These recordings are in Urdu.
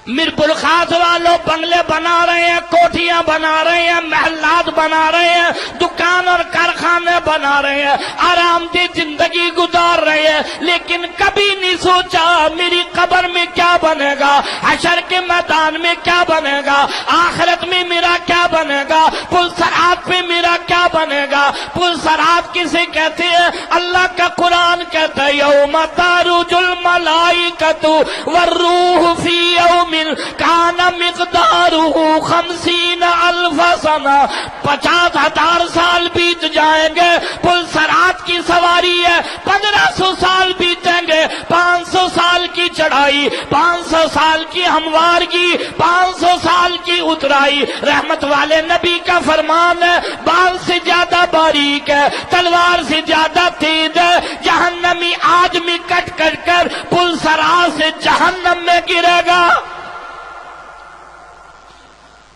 میرپور خاص والوں بنگلے بنا رہے ہیں، کوٹھیاں بنا رہے ہیں، محلات بنا رہے ہیں، دکان اور کارخانے بنا رہے ہیں، آرام دہ زندگی گزار رہے ہیں، لیکن کبھی نہیں سوچا میری قبر میں کیا بنے گا، حشر کے میدان میں کیا بنے گا، آخرت میں میرا کیا بنے گا، پل صراط پہ میرا کیا بنے گا۔ پل صراط کسے کہتے ہیں؟ اللہ کا قرآن کہتا ہے یوم تعرج الملائکۃ والروح فی یوم کان مقدارہ 50,000 سنہ، 50,000 سال بیت جائیں گے۔ پل صراط کی سواری ہے، 1500 سال بیتیں گے، 500 سال کی چڑھائی، 500 سال کی ہموارگی، 500 سال کی اترائی۔ رحمت والے نبی کا فرمان ہے بال سے زیادہ باریک ہے، تلوار سے زیادہ تیز ہے، جہنمی آدمی کٹ کٹ کر پل صراط سے جہنم میں گرے گا۔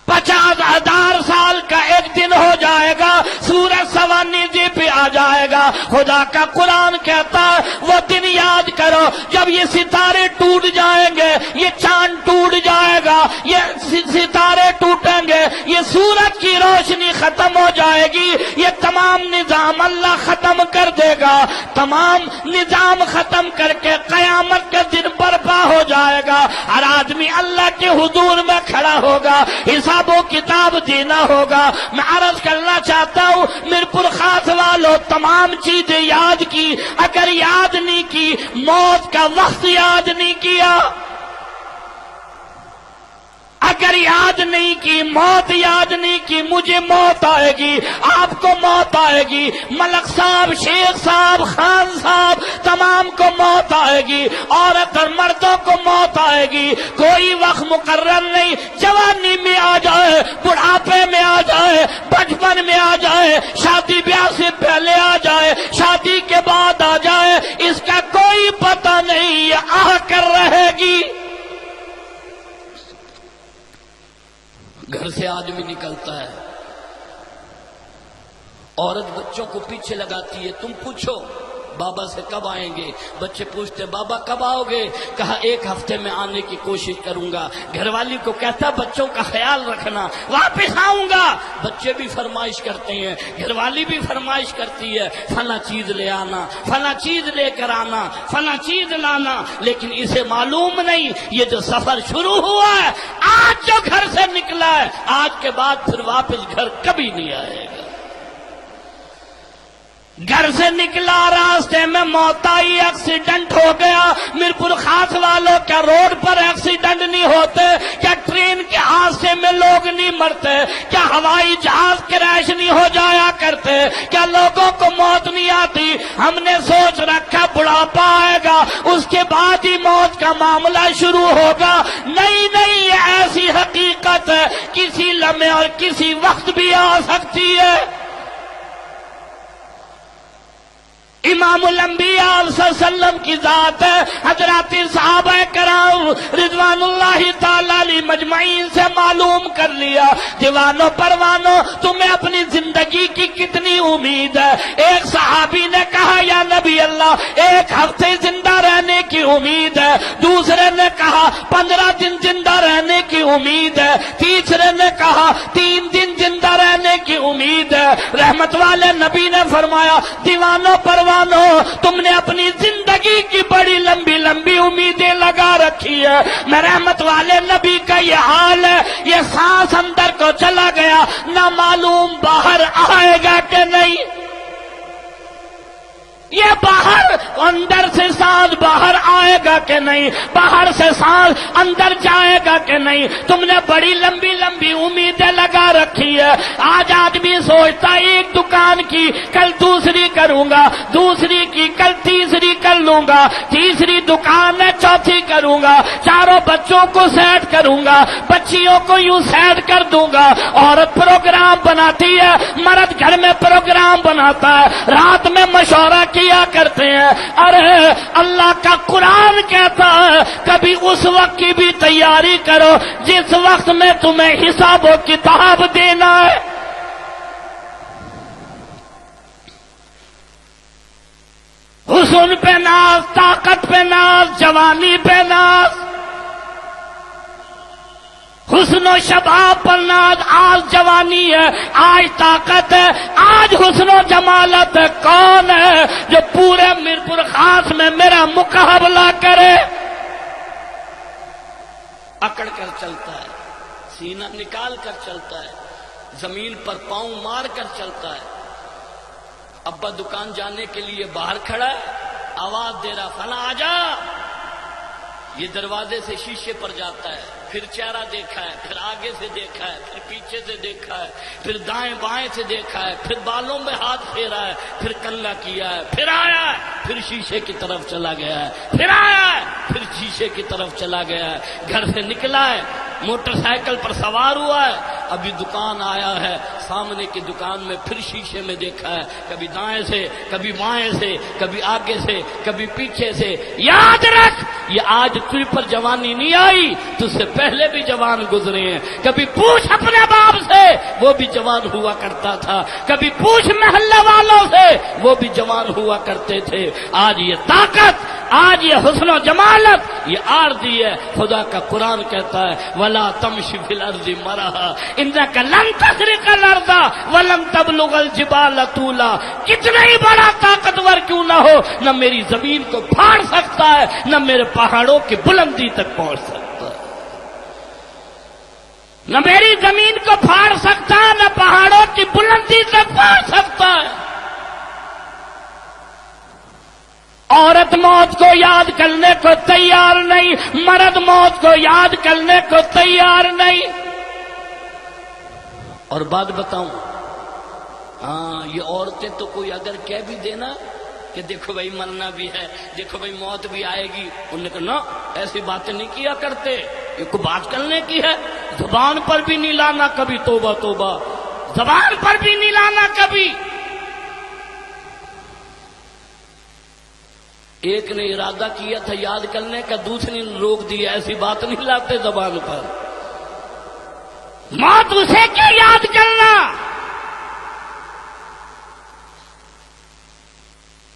50,000 سال کا ایک دن ہو جائے گا، سورج سوانیجی پہ آ جائے گا۔ خدا کا قرآن کہتا ہے وہ دن یاد کرو جب یہ ستارے ٹوٹ جائیں گے، یہ چاند ٹوٹ جائے گا، یہ ستارے ٹوٹیں گے، یہ سورج کی روشنی ختم ہو جائے گی، یہ تمام نظام اللہ ختم کر دے گا۔ تمام نظام ختم کر کے قیامت کے دن برپا ہو جائے گا۔ ہر آدمی اللہ کے حضور میں کھڑا ہوگا، حساب و کتاب دینا ہوگا۔ میں عرض کرنا چاہتا ہوں میرپور خاص والوں تمام چیزیں یاد کی، اگر یاد نہیں کی موت کا وقت یاد نہیں کیا، اگر یاد نہیں کی موت یاد نہیں کی، مجھے موت آئے گی، آپ کو موت آئے گی، ملک صاحب، شیخ صاحب، خان صاحب تمام کو موت آئے گی، عورت اور مردوں کو موت آئے گی۔ کوئی وقت مقرر نہیں، جوانی میں آ جائے، بڑھاپے میں آ جائے، بچپن میں آ جائے، شادی بیاہ سے پہلے آ جائے، شادی کے بعد آ جائے، اس کا کوئی پتہ نہیں، یہ آ کر رہے گی۔ گھر سے آدمی نکلتا ہے، عورت بچوں کو پیچھے لگاتی ہے، تم پوچھو بابا سے کب آئیں گے؟ بچے پوچھتے بابا کب آؤ گے؟ کہا 1 ہفتے میں آنے کی کوشش کروں گا۔ گھر والی کو کہتا بچوں کا خیال رکھنا، واپس آؤں گا۔ بچے بھی فرمائش کرتے ہیں، گھر والی بھی فرمائش کرتی ہے، فلاں چیز لے آنا، فلاں چیز لے کر آنا، فلاں چیز لانا، لیکن اسے معلوم نہیں یہ جو سفر شروع ہوا ہے، آج جو گھر سے نکلا ہے، آج کے بعد پھر واپس گھر کبھی نہیں آئے گا۔ گھر سے نکلا، راستے میں موت آئی، ایکسیڈنٹ ہو گیا۔ میرپور خاص والوں کیا روڈ پر ایکسیڈنٹ نہیں ہوتے؟ کیا ٹرین کے حادثے میں لوگ نہیں مرتے؟ کیا ہوائی جہاز کریش نہیں ہو جایا کرتے؟ کیا لوگوں کو موت نہیں آتی؟ ہم نے سوچ رکھا بڑھاپا آئے گا اس کے بعد ہی موت کا معاملہ شروع ہوگا۔ نہیں نہیں، یہ ایسی حقیقت ہے کسی لمحے اور کسی وقت بھی آ سکتی ہے۔ امام الانبیاء صلی اللہ علیہ وسلم کی ذات ہے۔ حضرات صحابہ کرام رضوان اللہ تعالی علیہ مجمعین سے معلوم کر لیا، دیوانوں پروانوں تمہیں اپنی زندگی کی کتنی امید ہے؟ ایک صحابی نے کہا یا نبی اللہ 1 ہفتے زندہ رہنے کی امید ہے، دوسرے نے کہا 15 دن زندہ رہنے کی امید ہے، تیسرے نے کہا 3 دن زندہ رہنے کی امید ہے۔ رحمت والے نبی نے فرمایا دیوانوں پروانوں تم نے اپنی زندگی کی بڑی لمبی لمبی امیدیں لگا رکھی ہے۔ میں رحمت والے نبی کا یہ حال ہے، یہ سانس اندر کو چلا گیا، نہ معلوم باہر آئے گا کہ نہیں۔ یہ باہر اندر سے سانس باہر آئے گا کہ نہیں، باہر سے سانس اندر جائے گا کہ نہیں۔ تم نے بڑی لمبی لمبی امیدیں لگا رکھی ہے۔ آج آدمی سوچتا ایک دکان کی کل دوسری کروں گا، دوسری کی کل تیسری کر لوں گا، تیسری دکان میں چوتھی کروں گا، 4 بچوں کو سیٹ کروں گا، بچیوں کو یوں سیٹ کر دوں گا۔ عورت پروگرام بناتی ہے، مرد گھر میں پروگرام بناتا ہے، رات میں مشورہ کیا کرتے ہیں۔ ارے اللہ کا قرآن کہتا ہے کبھی اس وقت کی بھی تیاری کرو جس وقت میں تمہیں حساب و کتاب دینا ہے۔ حسن پہ ناز، طاقت پہ ناز، جوانی پہ ناز، و شباب پر ناز، آج جوانی ہے، آج طاقت ہے، آج حسن و جمالت ہے۔ کون ہے جو پورے میرپور خاص میں میرا مقابلہ کرے؟ اکڑ کر چلتا ہے، سینہ نکال کر چلتا ہے، زمین پر پاؤں مار کر چلتا ہے۔ ابا دکان جانے کے لیے باہر کھڑا ہے، آواز دے رہا فلاں آ جا، یہ دروازے سے شیشے پر جاتا ہے، پھر چہرہ دیکھا ہے، پھر آگے سے دیکھا ہے، پھر پیچھے سے دیکھا ہے، پھر دائیں بائیں سے دیکھا ہے، پھر بالوں میں ہاتھ پھیرا ہے، پھر کنگا کیا ہے، پھر آیا ہے، پھر شیشے کی طرف چلا گیا ہے، پھر آیا ہے، پھر شیشے کی طرف چلا گیا ہے، گھر سے نکلا ہے، موٹر سائیکل پر سوار ہوا ہے، ابھی دکان آیا ہے، سامنے کی دکان میں پھر شیشے میں دیکھا ہے، کبھی دائیں سے، کبھی بائیں سے، کبھی آگے سے، کبھی پیچھے سے۔ یاد رکھ، یہ آج تجھ پر جوانی نہیں آئی، تجھ سے پہلے بھی جوان گزرے ہیں۔ کبھی پوچھ اپنے باپ سے، وہ بھی جوان ہوا کرتا تھا، کبھی پوچھ محلے والوں سے، وہ بھی جوان ہوا کرتے تھے۔ آج یہ طاقت، آج یہ حسن و جمالت، یہ عارضی ہے۔ خدا کا قرآن کہتا ہے وَلَا تَمْشِ فِي الْأَرْضِ مَرَحًا إِنَّكَ لَن تَخْرِقَ الْأَرْضَ وَلَن تَبْلُغَ الْجِبَالَ طُولًا۔ کتنا ہی بڑا طاقتور کیوں نہ ہو، نہ میری زمین کو پھاڑ سکتا ہے، نہ میرے پہاڑوں کی بلندی تک پہنچ سکتا ہے۔ نہ میری زمین کو پھاڑ سکتا ہے، نہ پہاڑوں کی بلندی تک پہنچ سکتا ہے۔ عورت موت کو یاد کرنے کو تیار نہیں، مرد موت کو یاد کرنے کو تیار نہیں۔ اور بات بتاؤں، ہاں یہ عورتیں تو کوئی اگر کہہ بھی دینا کہ دیکھو بھائی مرنا بھی ہے، دیکھو بھائی موت بھی آئے گی، انہوں نے کہا نا ایسی باتیں نہیں کیا کرتے، یہ کو بات کرنے کی ہے، زبان پر بھی نہیں لانا کبھی، توبہ توبہ، زبان پر بھی نہیں لانا کبھی۔ ایک نے ارادہ کیا تھا یاد کرنے کا، دوسرے نے روک دیا، ایسی بات نہیں لاتے زبان پر۔ موت اسے کیا یاد کرنا؟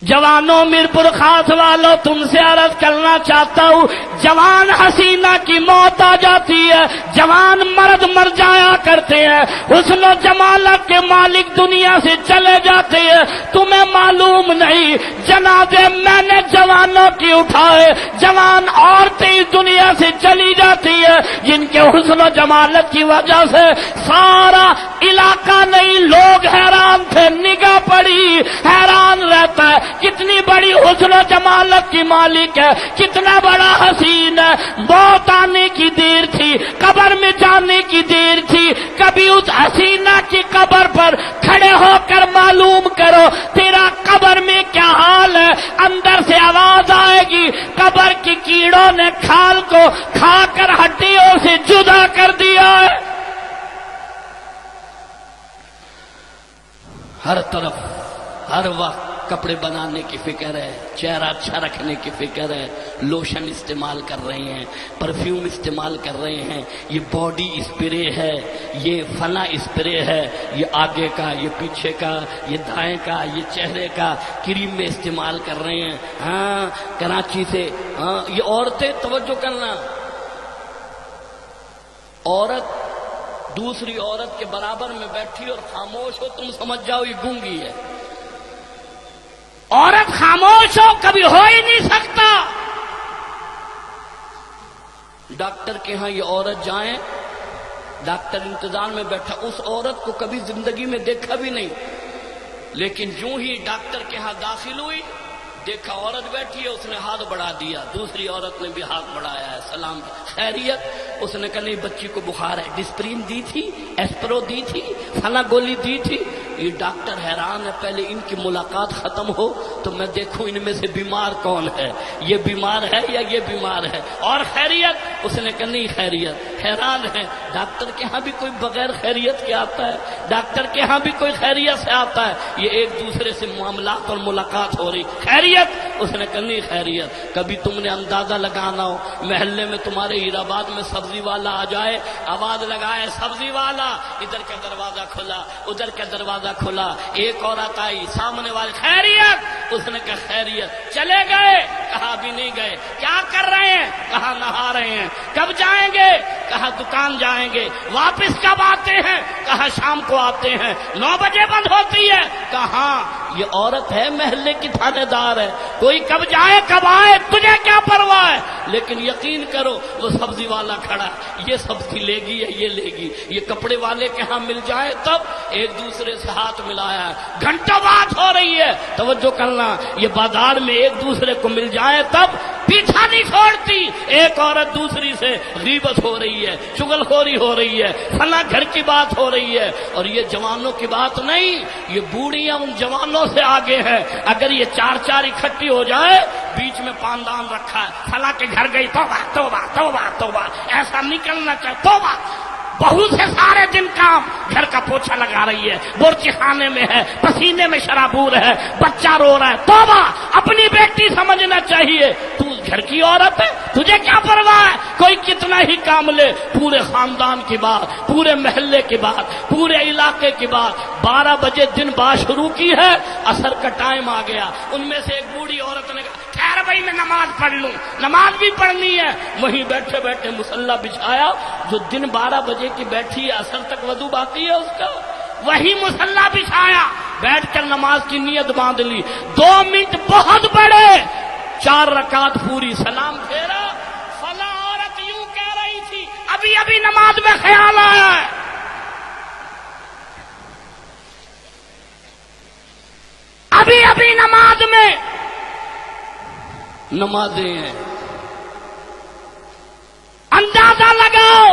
جوانوں میرپور خاص والوں تم سے عرض کرنا چاہتا ہوں، جوان حسینہ کی موت آ جاتی ہے، جوان مرد مر جایا کرتے ہیں، حسن و جمالت کے مالک دنیا سے چلے جاتے ہیں، تمہیں معلوم نہیں جنازے میں نے جوانوں کی اٹھائے، جوان عورتیں اس دنیا سے چلی جاتی ہے جن کے حسن و جمالت کی وجہ سے سارا علاقہ نہیں لوگ حیران تھے، نگاہ پڑی، حیران رہتا ہے کتنی بڑی حسن و جمالت کی مالک ہے، کتنا بڑا حسین ہے۔ موت آنے کی دیر تھی، قبر میں جانے کی دیر تھی، کبھی اس حسینہ کی قبر پر کھڑے ہو کر معلوم کرو تیرا قبر میں کیا حال ہے۔ اندر سے آواز آئے گی قبر کی کیڑوں نے کھال کو کھا کر ہڈیوں سے جدا کر دیا ہے۔ ہر طرف ہر وقت کپڑے بنانے کی فکر ہے، چہرہ اچھا رکھنے کی فکر ہے، لوشن استعمال کر رہے ہیں، پرفیوم استعمال کر رہے ہیں، یہ باڈی اسپرے ہے، یہ فلاں اسپرے ہے، یہ آگے کا، یہ پیچھے کا، یہ دائیں کا، یہ چہرے کا، کریم میں استعمال کر رہے ہیں۔ ہاں کراچی سے، ہاں یہ عورتیں توجہ کرنا، عورت دوسری عورت کے برابر میں بیٹھی اور خاموش ہو، تم سمجھ جاؤ یہ گونگی ہے۔ عورت خاموش ہو کبھی ہو ہی نہیں سکتا۔ ڈاکٹر کے ہاں یہ عورت جائیں، ڈاکٹر انتظار میں بیٹھا، اس عورت کو کبھی زندگی میں دیکھا بھی نہیں، لیکن جو ہی ڈاکٹر کے ہاں داخل ہوئی دیکھا عورت بیٹھی ہے، اس نے ہاتھ بڑھا دیا، دوسری عورت نے بھی ہاتھ بڑھایا ہے، سلام خیریت؟ اس نے کہا نہیں بچی کو بخار ہے، ڈسپرین دی تھی، ایسپرو دی تھی، فلاں گولی دی تھی۔ یہ ڈاکٹر حیران ہے، پہلے ان کی ملاقات ختم ہو تو میں دیکھوں ان میں سے بیمار کون ہے، یہ بیمار ہے یا یہ بیمار ہے، اور خیریت؟ اس نے کہا نہیں خیریت۔ حیران ہے، ڈاکٹر کے ہاں بھی کوئی بغیر خیریت کے آتا ہے، ڈاکٹر کے ہاں بھی کوئی خیریت سے آتا ہے، یہ ایک دوسرے سے معاملات اور ملاقات ہو رہی، خیریت؟ اس نے کہا نہیں خیریت۔ کبھی تم نے اندازہ لگانا ہو، محلے میں تمہارے ہیرآباد میں سبزی والا آ جائے، آواز لگائے سبزی والا، ادھر کا دروازہ کھلا، ادھر کا دروازہ کھلا، ایک عورت آئی، سامنے والے خیریت؟ اس نے کہا خیریت. چلے گئے؟ کہا ابھی نہیں گئے. کیا کر رہے ہیں؟ کہا نہا رہے ہیں. کب جائیں گے؟ کہا دکان جائیں گے. واپس کب آتے ہیں؟ کہا شام کو آتے ہیں. 9 بجے بند ہوتی ہے. کہاں؟ یہ عورت ہے محلے کی تھانے دار ہے، کوئی کب جائے کب آئے تجھے کیا پرواہ ہے. لیکن یقین کرو وہ سبزی والا کھڑا، یہ سبزی لے گی یا یہ لے گی، یہ کپڑے والے کے ہاں مل جائے تب ایک دوسرے سے ہاتھ ملایا ہے. گھنٹوں بات ہو رہی ہے. توجہ کرنا، یہ بازار میں ایک دوسرے کو مل جائے تب پیچھا نہیں چھوڑتی. ایک عورت دوسری سے غیبت ہو رہی ہے، چغل خوری ہو رہی ہے، فلاں گھر کی بات ہو رہی ہے. اور یہ جوانوں کی بات نہیں، یہ بوڑھیاں ان جوانوں سے آگے ہیں. اگر یہ چار اکٹھی ہو جائے، بیچ میں پاندان رکھا ہے، فلاں کے گھر گئی، توبہ توبہ توبہ توبہ، ایسا نکلنا چاہے، توبہ. بہو سے سارے دن کام، گھر کا پوچھا لگا رہی ہے، بورچی خانے میں ہے، پسینے میں شرابور ہے، بچہ رو رہا ہے. توبہ، اپنی بیٹی سمجھنا چاہیے. تو گھر کی عورت ہے، تجھے کیا پرواہ ہے؟ کوئی کتنا ہی کام لے، پورے خاندان کی بات، پورے محلے کی بات، پورے علاقے کی بات. 12 بجے دن بات شروع کی ہے، عصر کا ٹائم آ گیا. ان میں سے ایک بوڑھی عورت نے کہا خیر بھائی میں نماز پڑھ لوں. نماز بھی پڑھنی ہے. وہیں بیٹھے بیٹھے مصلی بچھایا. جو دن 12 بجے کی بیٹھی ہے، عصر تک وضو باقی ہے اس کا، وہی مصلی بچھایا، بیٹھ کر نماز کی نیت باندھ لی. 2 منٹ بہت بڑے، 4 رکعت پوری، سلام پھیرا. فلاں عورت یوں کہہ رہی تھی، ابھی ابھی نماز میں خیال آیا ہے. ابھی ابھی نماز میں نمازیں ہیں. اندازہ لگاؤ،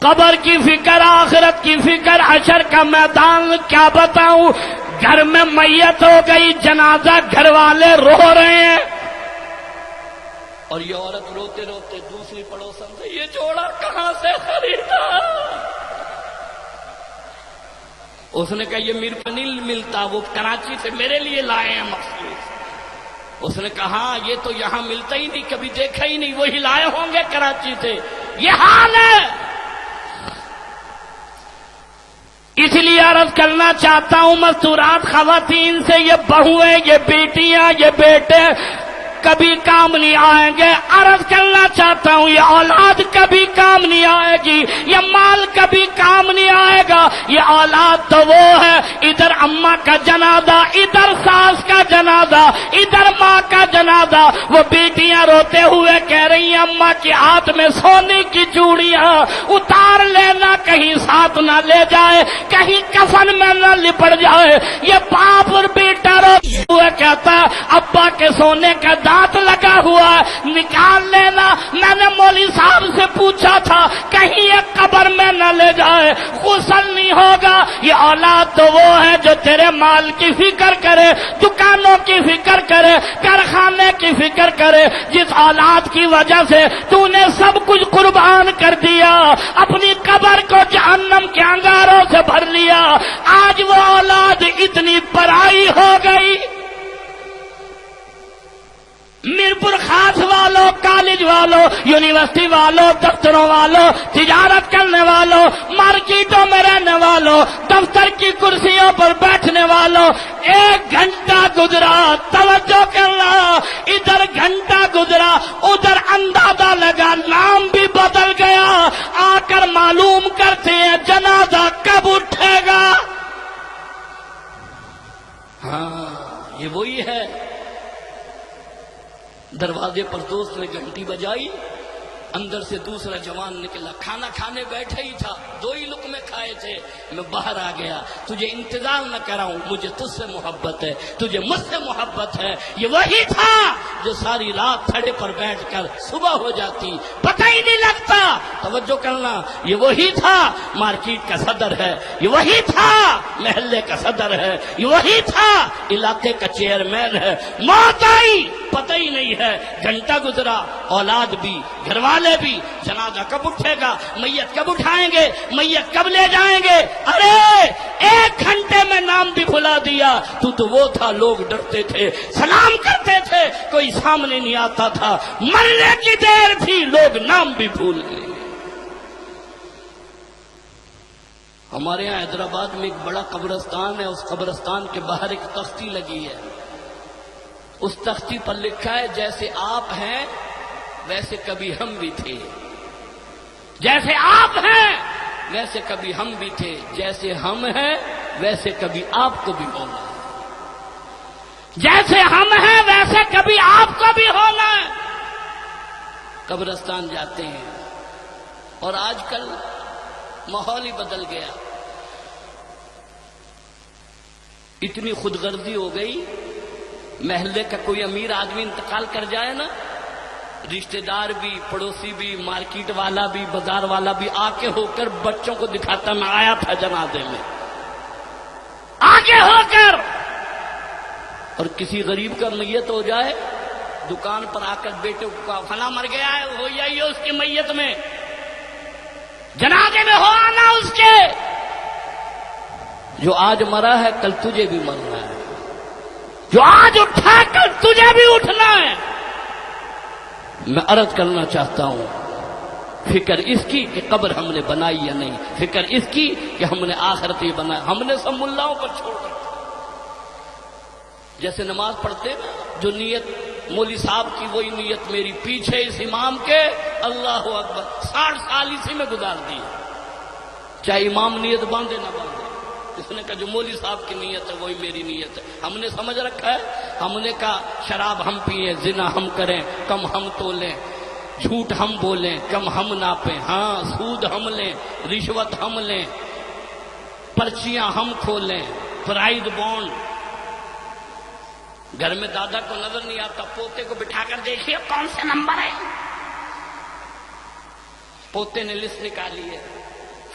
قبر کی فکر، آخرت کی فکر، حشر کا میدان کیا بتاؤں. گھر میں میت ہو گئی، جنازہ گھر والے رو رہے ہیں، اور یہ عورت روتے روتے دوسری پڑوسن سے یہ جوڑا کہاں سے خریدا؟ اس نے کہا یہ میرے کو نہیں ملتا، وہ کراچی سے میرے لیے لائے ہیں مخصوص. اس نے کہا یہ تو یہاں ملتا ہی نہیں، کبھی دیکھا ہی نہیں، وہی لائے ہوں گے کراچی سے. یہ حال ہے. اس لیے عرض کرنا چاہتا ہوں مستورات خواتین سے، یہ بہویں، یہ بیٹیاں، یہ بیٹے کبھی کام نہیں آئیں گے. عرض کرنا چاہتا ہوں یہ اولاد کبھی کام نہیں آئے گی، یہ مال کبھی کام نہیں آئے گا. یہ اولاد تو وہ ہے، ادھر اماں کا جنازہ، ادھر ساس کا جنازہ، ادھر ماں کا جنازہ. وہ بیٹیاں روتے ہوئے کہہ رہی ہیں اماں کے ہاتھ میں سونے کی چوڑیاں اتار لینا، کہیں ساتھ نہ لے جائے، کہیں کفن میں نہ لپٹ جائے. یہ باپ اور بیٹا روتے ہوئے کہتا ابا کے سونے کا دانت لگا ہوا ہے، نکال لینا. میں نے مولوی صاحب سے پوچھا تھا کہیں یہ قبر میں نہ لے جائے، غسل نہیں ہوگا. یہ اولاد تو وہ ہے جو تیرے مال کی فکر کرے، دکانوں کی فکر کرے، کارخانے کی فکر کرے. جس اولاد کی وجہ سے تو نے سب کچھ قربان کر دیا، اپنی قبر کو جہنم کے انگاروں سے بھر لیا. آج وہ اولاد اتنی پرائی ہو گئی. میرپور خاص والوں، کالج والوں، یونیورسٹی والوں، دفتروں والوں، تجارت کرنے والوں، مارکیٹوں میں رہنے والوں، دفتر کی کرسیوں پر بیٹھنے والوں، 1 گھنٹہ گزرا، توجہ کرنا، ادھر گھنٹہ گزرا، ادھر اندازہ لگا، نام بھی بدل گیا. آ کر معلوم کرتے ہیں جنازہ کب اٹھے گا. ہاں یہ وہی ہے. دروازے پر دوست نے گھنٹی بجائی، اندر سے دوسرا جوان نکلا. کھانا کھانے بیٹھے ہی تھا، 2 ہی لقمے کھائے تھے. میں باہر آ گیا. تجھے انتظار نہ کراؤں، مجھے تجھ سے محبت ہے، تجھے مجھ سے محبت ہے. یہ وہی تھا جو ساری رات تھڑے پر بیٹھ کر صبح ہو جاتی پتہ ہی نہیں لگتا. توجہ کرنا، یہ وہی تھا مارکیٹ کا صدر ہے، یہ وہی تھا محلے کا صدر ہے، یہ وہی تھا علاقے کا چیئرمین ہے. موت آئی پتہ ہی نہیں ہے. گھنٹہ گزرا، اولاد بھی، گھر والے بھی. جنازہ کب اٹھے گا، میت کب اٹھائیں گے، میت کب لے جائیں گے. ارے 1 گھنٹے میں نام بھی بھلا دیا. تو وہ تھا، لوگ ڈرتے تھے، سلام کرتے تھے، کوئی سامنے نہیں آتا تھا. مرنے کی دیر تھی، لوگ نام بھی بھول گئے. ہمارے یہاں حیدرآباد میں ایک بڑا قبرستان ہے، اس قبرستان کے باہر ایک تختی لگی ہے، اس تختی پر لکھا ہے جیسے آپ ہیں ویسے کبھی ہم بھی تھے، جیسے آپ ہیں ویسے کبھی ہم بھی تھے، جیسے ہم ہیں ویسے کبھی آپ کو بھی ہونا ہے، جیسے ہم ہیں ویسے کبھی آپ کو بھی ہونا ہے۔ قبرستان جاتے ہیں، اور آج کل ماحول ہی بدل گیا، اتنی خود غرضی ہو گئی، محلے کا کوئی امیر آدمی انتقال کر جائے نا، رشتہ دار بھی، پڑوسی بھی، مارکیٹ والا بھی، بازار والا بھی آگے ہو کر بچوں کو دکھاتا میں آیا تھا جنازے میں، آگے ہو کر۔ اور کسی غریب کا میت ہو جائے دکان پر آ کر بیٹے کو کہا فلاں مر گیا ہے، ہو جائیے اس کی میت میں، جنازے میں ہو آنا اس کے۔ جو آج مرا ہے کل تجھے بھی مرنا ہے، جو آج اٹھا کل تجھے بھی اٹھنا ہے۔ میں عرض کرنا چاہتا ہوں، فکر اس کی کہ قبر ہم نے بنائی یا نہیں، فکر اس کی کہ ہم نے آخرت ہی بنائی، ہم نے سب ملاؤں پر چھوڑ دیا۔ جیسے نماز پڑھتے نا، جو نیت مولوی صاحب کی وہی نیت میری، پیچھے اس امام کے اللہ اکبر 60 سال اسی میں گزار دیے، چاہے امام نیت باندھے نہ باندھے، اس نے کہا جو مولوی صاحب کی نیت ہے وہی میری نیت ہے۔ ہم نے سمجھ رکھا ہے، ہم نے کہا شراب ہم پئیں، زنا ہم کریں، کم ہم تولیں، جھوٹ ہم بولیں، کم ہم ناپیں، ہاں سود ہم لیں، رشوت ہم لیں، پرچیاں ہم کھولیں، پرائز بانڈ۔ گھر میں دادا کو نظر نہیں آتا، پوتے کو بٹھا کر دیکھیے کون سے نمبر ہے؟ پوتے نے لسٹ نکالی ہے،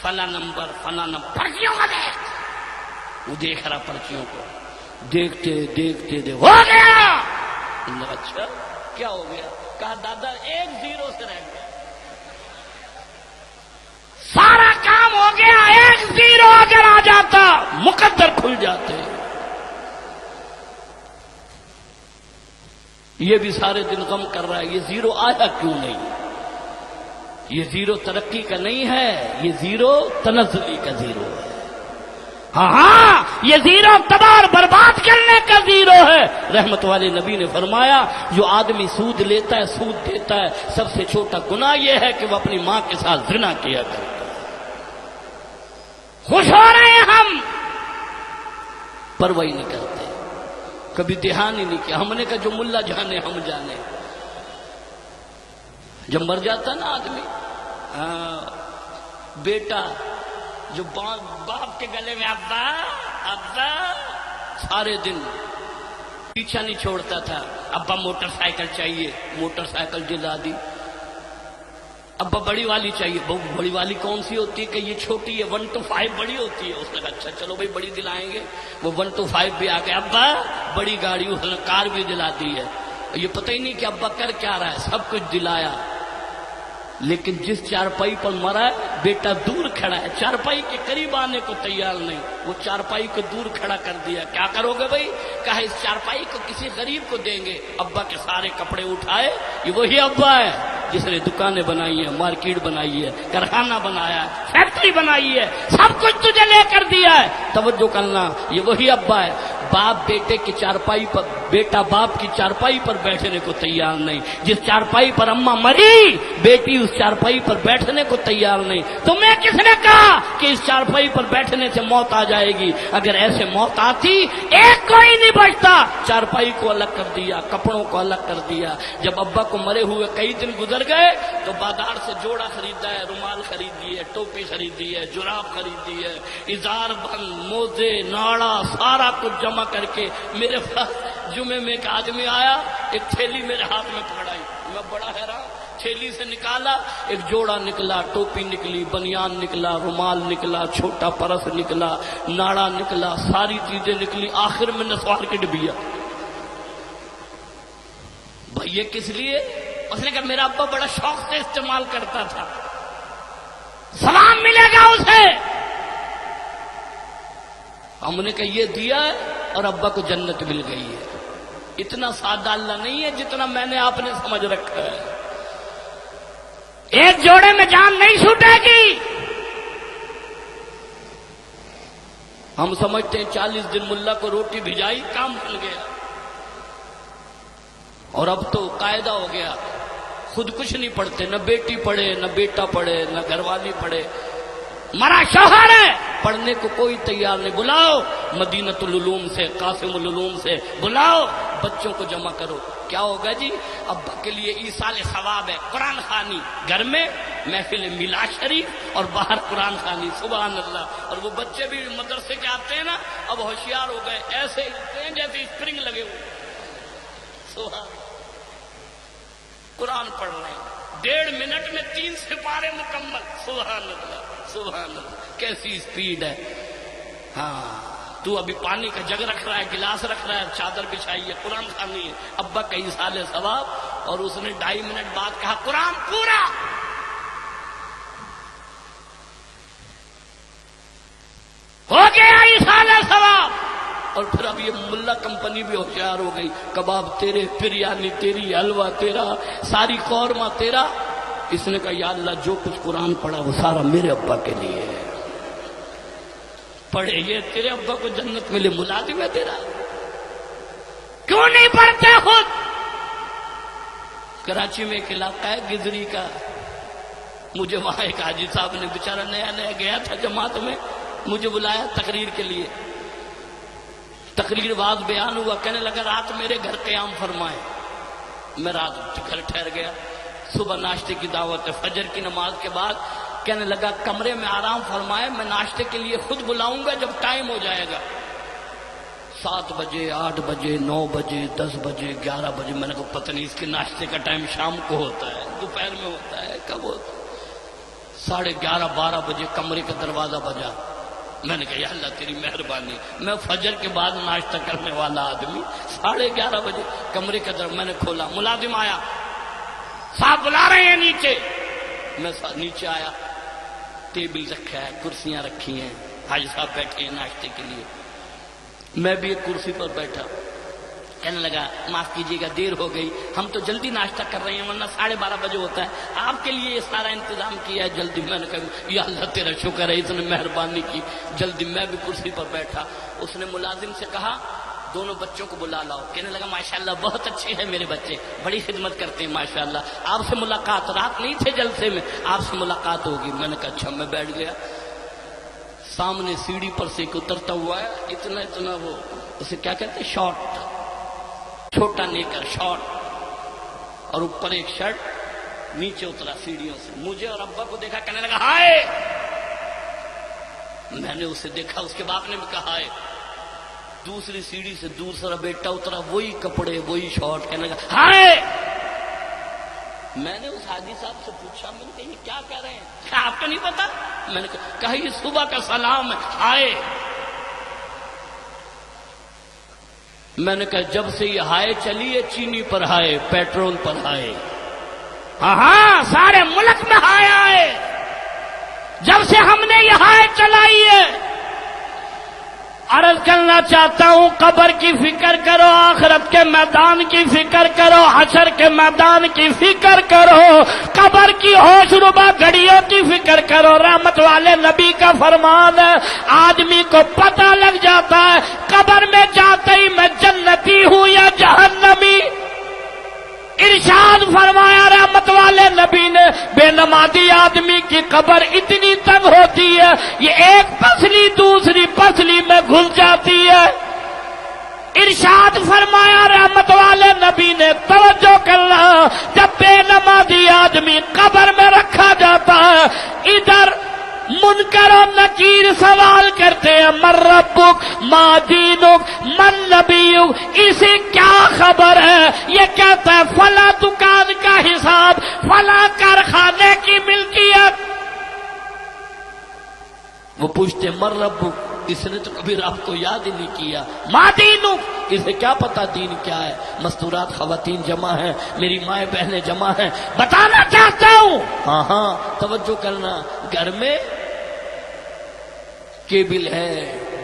فلاں نمبر فلاں نمبر، پرچیوں کا دیکھ، وہ دیکھ رہا پرچیوں کو، دیکھتے دیکھتے ہو گیا۔ اچھا کیا ہو گیا؟ کہا دادا 1 0 سے رہ گیا، سارا کام ہو گیا، 1 0 اگر آ جاتا مقدر کھل جاتے۔ یہ بھی سارے دن غم کر رہا ہے، یہ 0 آیا کیوں نہیں؟ یہ 0 ترقی کا نہیں ہے، یہ 0 تنزلی کا 0 ہے۔ ہاں یہ 0 تباہ برباد کرنے کا 0 ہے۔ رحمت والے نبی نے فرمایا جو آدمی سود لیتا ہے، سود دیتا ہے، سب سے چھوٹا گناہ یہ ہے کہ وہ اپنی ماں کے ساتھ زنا کیا کرتا ہے۔ خوش ہو رہے ہیں ہم، پرواہ نہیں کرتے، کبھی دھیان ہی نہیں کیا۔ ہم نے کہا جو ملا جانے ہم جانے۔ جب مر جاتا نا آدمی، بیٹا جو باپ کے گلے میں ابا ابا سارے دن پیچھا نہیں چھوڑتا تھا، ابا موٹر سائیکل چاہیے، موٹر سائیکل دلا دی، ابا بڑی والی چاہیے، بڑی والی کون سی ہوتی ہے کہ یہ چھوٹی ہے، 1 to 5 بڑی ہوتی ہے۔ اس نے کہا اچھا چلو بھائی بڑی دلائیں گے، وہ 1 to 5 بھی آ گیا، ابا بڑی گاڑی، اس نے کار بھی دلا دی ہے۔ یہ پتہ ہی نہیں کہ ابا کر کیا رہا ہے، سب کچھ دلایا، لیکن جس چارپائی پر مرا ہے بیٹا دور کھڑا ہے، چارپائی کے قریب آنے کو تیار نہیں، وہ چارپائی کو دور کھڑا کر دیا۔ کیا کرو گے بھائی؟ کہا اس چارپائی کو کسی غریب کو دیں گے۔ ابا کے سارے کپڑے اٹھائے، یہ وہی ابا ہے جس نے دکانیں بنائی ہیں، مارکیٹ بنائی ہے، کارخانہ بنایا ہے، فیکٹری بنائی ہے، سب کچھ تجھے لے کر دیا ہے۔ توجہ کرنا، یہ وہی ابا ہے۔ باپ بیٹے کی چارپائی پر، بیٹا باپ کی چارپائی پر بیٹھنے کو تیار نہیں۔ جس چارپائی پر اماں مری، بیٹی اس چارپائی پر بیٹھنے کو تیار نہیں۔ تمہیں کس نے کہا کہ اس چارپائی پر بیٹھنے سے موت آ جائے گی؟ اگر ایسے موت آتی ایک کوئی نہیں بچتا۔ چارپائی کو الگ کر دیا، کپڑوں کو الگ کر دیا۔ جب ابا کو مرے ہوئے کئی دن گزر گئے تو بازار سے جوڑا خریدا ہے، رومال خریدی ہے، ٹوپی خریدی ہے، جراب خریدی ہے، ازار بند، موزے، ناڑا، سارا کچھ جمع کر کے میرے پاس جمعے میں ایک آدمی آیا، ایک تھیلی میرے ہاتھ میں پکڑائی، میں بڑا حیران، تھیلی سے نکالا، ایک جوڑا نکلا، ٹوپی نکلی، بنیان نکلا، رومال نکلا، چھوٹا پرس نکلا، ناڑا نکلا، ساری چیزیں نکلی، آخر میں نسوار کی ڈبیا۔ بھائی یہ کس لیے؟ اس نے کہا میرا ابا بڑا شوق سے استعمال کرتا تھا، سلام ملے گا اسے۔ ہم نے کہا یہ دیا ہے اور ابا کو جنت مل گئی ہے۔ اتنا سادہ اللہ نہیں ہے جتنا میں نے آپ نے سمجھ رکھا ہے۔ ایک جوڑے میں جان نہیں چھوٹے گی، ہم سمجھتے ہیں 40 دن ملا کو روٹی بھجائی کام بن گیا، اور اب تو قاعدہ ہو گیا، خود کچھ نہیں پڑھتے، نہ بیٹی پڑھے نہ بیٹا پڑھے نہ گھر والی پڑھے، مرا شوہر ہے پڑھنے کو کوئی تیار نہیں، بلاؤ مدینۃ العلوم سے، قاسم العلوم سے بلاؤ، بچوں کو جمع کرو۔ کیا ہوگا جی؟ ابا کے لیے ایصال ثواب ہے، قرآن خوانی، گھر میں محفل میلاد شریف اور باہر قرآن خوانی، سبحان اللہ۔ اور وہ بچے بھی مدرسے کے آتے ہیں نا، اب ہوشیار ہو گئے، ایسے ہلتے ہیں جیسے اسپرنگ لگے ہوئے، سبحان اللہ۔ قرآن پڑھ رہے ہیں 1.5 منٹ میں 3 سپارے مکمل، سبحان اللہ سبحان اللہ، کیسی سپیڈ ہے۔ ہاں تو ابھی پانی کا جگ رکھ رہا ہے، گلاس رکھ رہا ہے، چادر بچھائی ہے، قرآن خوانی ہے، ابا کا ایصال ثواب، اور اس نے 2.5 منٹ بعد کہا قرآن پورا۔ ہو گیا ایصال ثواب۔ اور پھر اب یہ ملا کمپنی بھی ہوشیار ہو گئی، کباب تیرے، بریانی تیری، حلوہ تیرا، ساری قورمہ تیرا۔ اس نے کہا یا اللہ جو کچھ قرآن پڑھا وہ سارا میرے ابا کے لیے ہے، پڑھے یہ تیرے ابا کو جنت ملے، ملازم ہے تیرا، کیوں نہیں پڑھتے خود؟ کراچی میں ایک علاقہ ہے گزری کا، مجھے وہاں ایک حاجی صاحب نے بیچارہ نیا نیا گیا تھا جماعت میں، مجھے بلایا تقریر کے لیے، تقریر بعد بیان ہوا، کہنے لگا رات میرے گھر قیام فرمائے۔ میں رات گھر ٹھہر گیا، صبح ناشتے کی دعوت ہے، فجر کی نماز کے بعد کہنے لگا کمرے میں آرام فرمائے، میں ناشتے کے لیے خود بلاؤں گا جب ٹائم ہو جائے گا، 7 بجے 8 بجے 9 بجے 10 بجے 11 بجے۔ میں نے کہا پتہ نہیں اس کے ناشتے کا ٹائم شام کو ہوتا ہے، دوپہر میں ہوتا ہے، کب ہوتا ہے؟ 11:30 12 بجے کمرے کا دروازہ بجا۔ میں نے کہا یا اللہ تیری مہربانی، میں فجر کے بعد ناشتہ کرنے والا آدمی، 11:30 بجے کمرے کا دروازہ میں نے کھولا، ملازم آیا، صاحب بلا رہے ہیں نیچے۔ میں نیچے آیا، ٹیبل رکھا ہے، کرسیاں رکھی ہیں، حاجی صاحب بیٹھے ہیں ناشتے کے لیے، میں بھی ایک کرسی پر بیٹھا۔ کہنے لگا معاف کیجیے گا دیر ہو گئی، ہم تو جلدی ناشتہ کر رہے ہیں ورنہ 12:30 بجے ہوتا ہے، آپ کے لیے یہ سارا انتظام کیا ہے جلدی۔ میں نے کہا یا اللہ تیرا شکر ہے، اس نے مہربانی کی، جلدی۔ میں بھی کرسی پر بیٹھا، اس نے ملازم سے کہا دونوں بچوں کو بلا لاؤ۔ کہنے لگا ماشاءاللہ بہت اچھے ہیں میرے بچے، بڑی خدمت کرتے ہیں ماشاءاللہ، آپ سے ملاقات، رات نہیں تھے جلسے میں، آپ سے ملاقات ہوگی۔ میں نے کہا اچھا۔ میں بیٹھ گیا، سامنے سیڑھی پر سے ایک اترتا ہوا ہے، اتنا وہ اسے کیا کہتے ہیں، شارٹ، چھوٹا نیکر شارٹ، اور اوپر ایک شرٹ، نیچے اترا سیڑھیوں سے، مجھے اور ابا کو دیکھا، کہنے لگا ہائے۔ میں نے اسے دیکھا، اس کے باپ نے بھی کہا ہائے۔ دوسری سیڑھی سے دوسرا بیٹا اترا، وہی کپڑے وہی شارٹ، کہنے لگا ہائے۔ میں نے اس حاجی صاحب سے پوچھا، میں نے کہا یہ کیا کہہ رہے ہیں، کیا آپ کو نہیں پتا؟ میں نے کہا یہ صبح کا سلام ہے، ہائے۔ میں نے کہا جب سے یہ ہائے چلی ہے چینی پر ہائے، پیٹرول پر ہائے، ہاں سارے ملک میں ہائے آئے، جب سے ہم نے یہ ہائے چلائی ہے۔ عرض کرنا چاہتا ہوں قبر کی فکر کرو، آخرت کے میدان کی فکر کرو، حشر کے میدان کی فکر کرو، قبر کی ہوش ربا گھڑیوں کی فکر کرو۔ رحمت والے نبی کا فرمان ہے، آدمی کو پتہ لگ جاتا ہے قبر میں جاتے ہی میں جنتی ہوں یا جہنمی۔ ارشاد فرمایا رحمت والے نبی نے، بے نمازی آدمی کی قبر اتنی تنگ ہوتی ہے یہ ایک پسلی دوسری پسلی میں گھل جاتی ہے۔ ارشاد فرمایا رحمت والے نبی نے، توجہ کرنا، جب بے نمازی آدمی قبر میں رکھا جاتا ہے، ادھر منکر و نکیر سوال کرتے ہیں من ربک ما دینک من نبیک، اسے کیا خبر ہے؟ یہ کہتا ہے فلاں دکان کا حساب، فلاں کارخانے کی ملکیت۔ وہ پوچھتے من ربک، اس نے تو کبھی رب کو یاد ہی نہیں کیا، ما دینک، اسے کیا پتا دین کیا ہے؟ مستورات خواتین جمع ہیں، میری مائیں بہنیں جمع ہیں، بتانا چاہتا ہوں۔ ہاں توجہ کرنا، گھر میں کیبل ہے،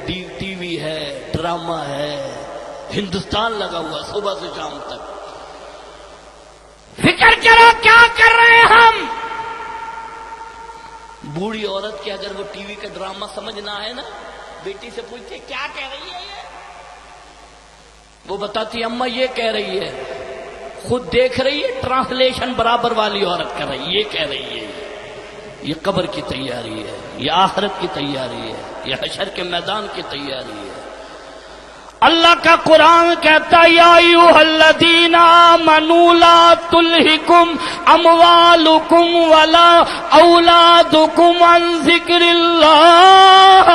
ٹی وی ہے، ڈرامہ ہے، ہندوستان لگا ہوا صبح سے شام تک۔ فکر کرو کیا کر رہے ہیں ہم۔ بوڑھی عورت کی اگر وہ ٹی وی کا ڈرامہ سمجھ نہ آئے نا، بیٹی سے پوچھتے کیا کہہ رہی ہے یہ؟ وہ بتاتی اماں یہ کہہ رہی ہے، خود دیکھ رہی ہے ٹرانسلیشن برابر والی عورت کر رہی ہے، یہ کہہ رہی ہے یہ قبر کی تیاری ہے، یہ آخرت کی تیاری ہے، یہ حشر کے میدان کی تیاری ہے۔ اللہ کا قرآن کہتا یا ایھا الذین آمنوا لا تلہکم اموالکم ولا اولادکم عن ذکر اللہ،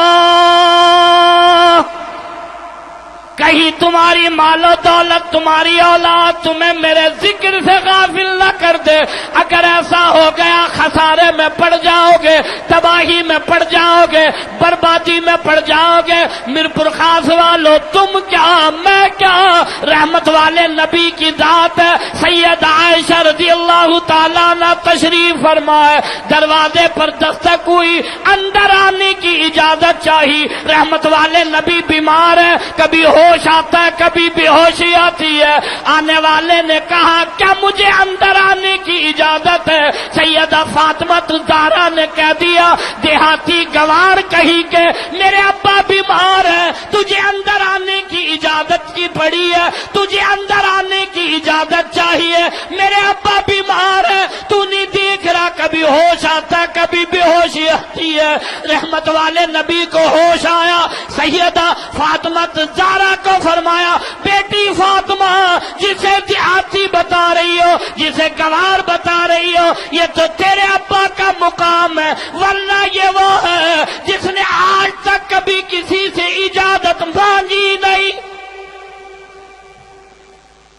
کہیں تمہاری مال و دولت، تمہاری اولاد تمہیں میرے ذکر سے غافل نہ کر دے۔ اگر ایسا ہو گیا خسارے میں پڑ جاؤ گے، تباہی میں پڑ جاؤ گے، بربادی میں پڑ جاؤ گے۔ میرپور خاص والو تم کیا میں کیا، رحمت والے نبی کی ذات ہے۔ سید عائشہ رضی اللہ تعالیٰ عنہ تشریف فرمائے، دروازے پر دستک ہوئی، اندر آنے کی اجازت چاہیے۔ رحمت والے نبی بیمار ہے، کبھی ہوش آتا ہے کبھی بے ہوشی آتی ہے۔ آنے والے نے کہا کیا مجھے اندر آنے کی اجازت ہے؟ سیدہ فاطمہ زہرا نے کہہ دیا دیہاتی گوار کہیں کہ میرے ابا بیمار ہے، تجھے اندر آنے کی اجازت کی پڑی ہے، تجھے اندر آنے کی اجازت چاہیے، میرے ابا بیمار ہے، تو نہیں دیکھ رہا کبھی ہوش آتا ہے کبھی بے ہوشی آتی ہے۔ رحمت والے نبی کو ہوش آیا، سیدہ فاطمہ زہرا کو فرمایا بیٹی فاطمہ جسے دیہاتی بتا رہی ہو، جسے گوار بتا رہی ہو، یہ تو تیرے ابا کا مقام ہے، ورنہ یہ وہ ہے جس نے آج تک کبھی کسی سے اجازت مانگی نہیں۔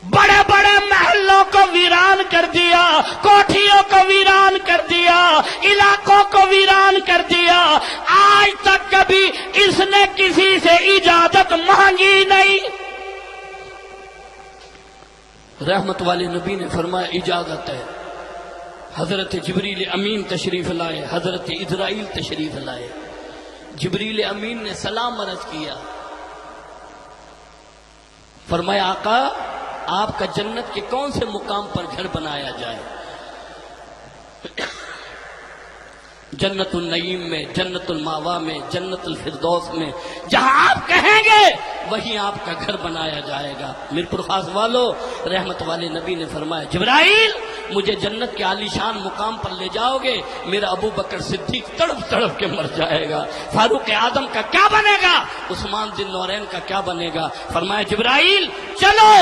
بڑے بڑے محلوں کو ویران کر دیا، کوٹھیوں کو ویران کر دیا، علاقوں کو ویران کر دیا، آج تک کبھی اس نے کسی سے اجازت مانگی نہیں۔ رحمت والے نبی نے فرمایا اجازت ہے۔ حضرت جبریل امین تشریف لائے، حضرت اسرائیل تشریف لائے۔ جبریل امین نے سلام عرض کیا، فرمایا آقا آپ کا جنت کے کون سے مقام پر گھر بنایا جائے؟ جنت النعیم میں، جنت الماوا میں، جنت الفردوس میں، جہاں آپ کہیں گے وہیں آپ کا گھر بنایا جائے گا۔ میرپور خاص والو، رحمت والے نبی نے فرمایا جبرائیل مجھے جنت کے عالیشان مقام پر لے جاؤ گے، میرا ابو بکر صدیق تڑپ تڑپ کے مر جائے گا، فاروق اعظم کا کیا بنے گا، عثمان ذی النورین کا کیا بنے گا؟ فرمایا جبرائیل چلو،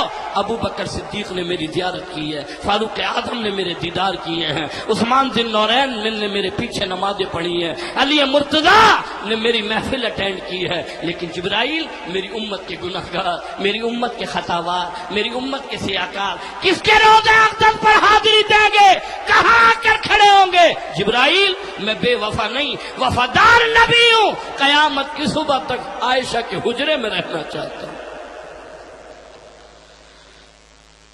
ابو بکر صدیق نے میری زیارت کی ہے، فاروق اعظم نے میرے دیدار کیے ہیں، عثمان ذی النورین نے میرے پیچھے نمازیں پڑھی ہیں، علی مرتضیٰ نے میری محفل اٹینڈ کی ہے، لیکن جبرائیل میری امت کے گناہگار، میری امت کے خطاوار، میری امت کے سیاکار کس کے روزے اقدس پر حاضری دیں گے؟ کہاں آ کر کھڑے ہوں گے؟ جبرائیل میں بے وفا نہیں، وفادار نبی ہوں، قیامت کی صبح تک عائشہ کے حجرے میں رہنا چاہتا ہوں۔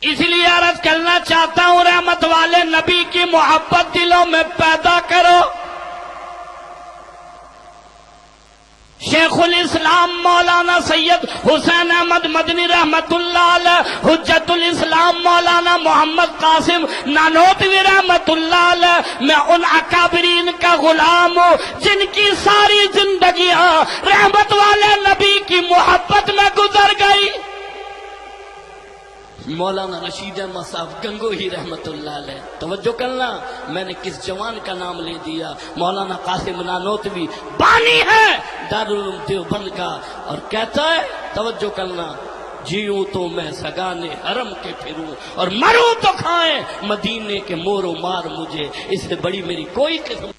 اس لیے عرض کرنا چاہتا ہوں رحمت والے نبی کی محبت دلوں میں پیدا کرو۔ شیخ الاسلام مولانا سید حسین احمد مدنی رحمت اللہ علیہ، حجت الاسلام مولانا محمد قاسم نانوتوی رحمت اللہ علیہ، میں ان اکابرین کا غلام ہوں جن کی ساری زندگیاں رحمت والے نبی کی محبت میں گزر گئی۔ مولانا رشید احمد صاحب گنگوہی رحمت اللہ علیہ، توجہ کرنا میں نے کس جوان کا نام لے دیا، مولانا قاسم نانوتوی بانی ہے دارالعلوم دیوبند کا، اور کہتا ہے توجہ کرنا جیوں تو میں سگانے حرم کے پھروں اور مروں تو کھائیں مدینے کے مور و مار، مجھے اس سے بڑی میری کوئی قسم